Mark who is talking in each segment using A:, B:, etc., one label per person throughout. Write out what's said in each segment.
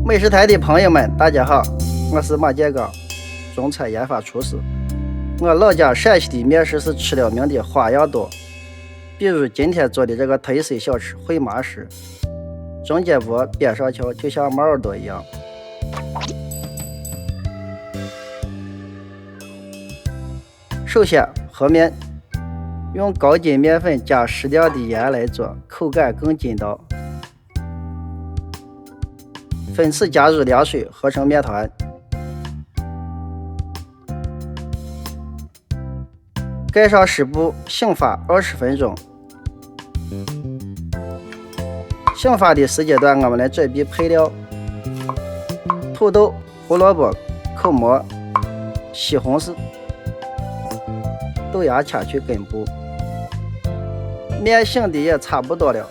A: 美食台的朋友们，大家好，我是马建刚，中餐研发厨师。我老家陕西的面食是吃了名的花样多，比如今天做的这个特色小吃烩麻食，中间窝边上翘，就像猫耳朵一样。首先和面，用高筋面粉加适量的盐来做，口感更筋道。分次加入凉水和成面团，盖上湿布醒发20分钟。醒发的时间段，我们来准备配料：土豆、胡萝卜、口蘑、西红柿、豆芽掐去根部。面醒的也差不多了，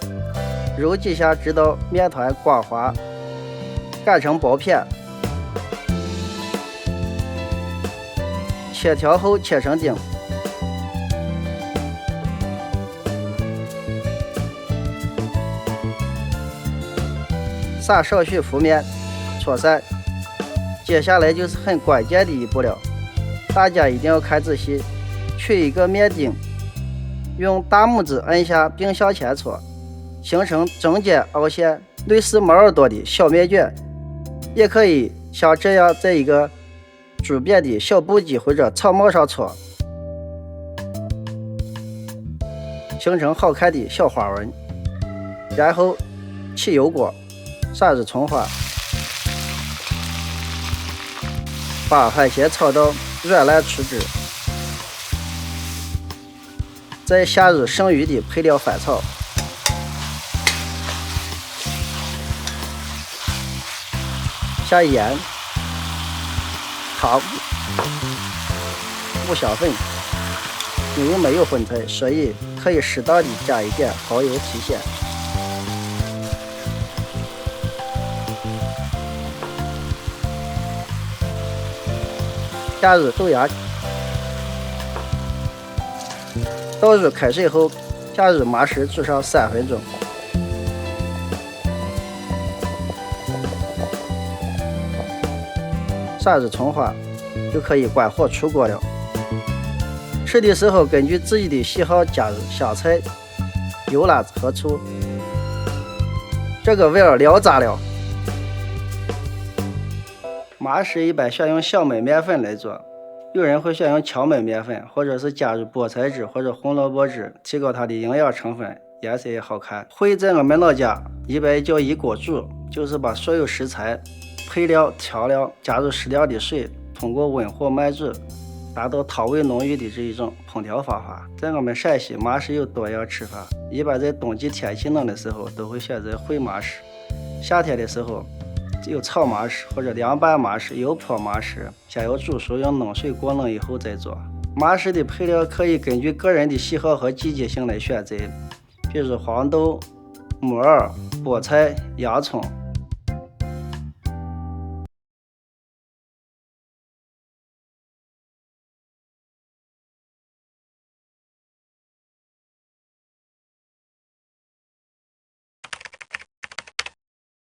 A: 揉几下直到面团光滑，擀成薄片，切条后切成丁。撒少许浮面，搓散。接下来就是很关键的一步了，大家一定要看仔细。取一个面丁，用大拇指按下并向前搓，形成中间凹陷，类似猫耳朵的小面卷。也可以像这样在一个竹编的小布机或者草帽上搓，形成好看的小花纹。然后起油锅，撒入葱花，把番茄炒到软烂出汁，再下入剩余的配料翻炒。下盐、糖、五香粉，因为没有荤菜，所以可以适当的加一点蚝油提鲜。加入豆芽，倒入开水后，加入麻食煮上3分钟。撒入葱花，就可以关火出锅了。吃的时候根据自己的喜好加入香菜、油辣子和醋，这个味儿聊炸了。麻食一般选用小麦面粉来做，有人会选用荞麦面粉，或者是加入菠菜汁或者红萝卜汁，提高它的营养成分，颜色也好看。烩在我们老家一般叫一锅煮，就是把所有食材、配料、调料加入适量的水，通过温火慢煮，达到汤味浓郁的这一种烹调方法。在我们陕西，麻食有多样吃法，一般在冬季天气冷的时候都会选择烩麻食，夏天的时候有炒麻食或者凉拌麻食、油泼麻食，先要煮熟，用冷水过冷以后再做。麻食的配料可以根据个人的喜好和季节性来选择，比如黄豆、木耳、菠菜、洋葱、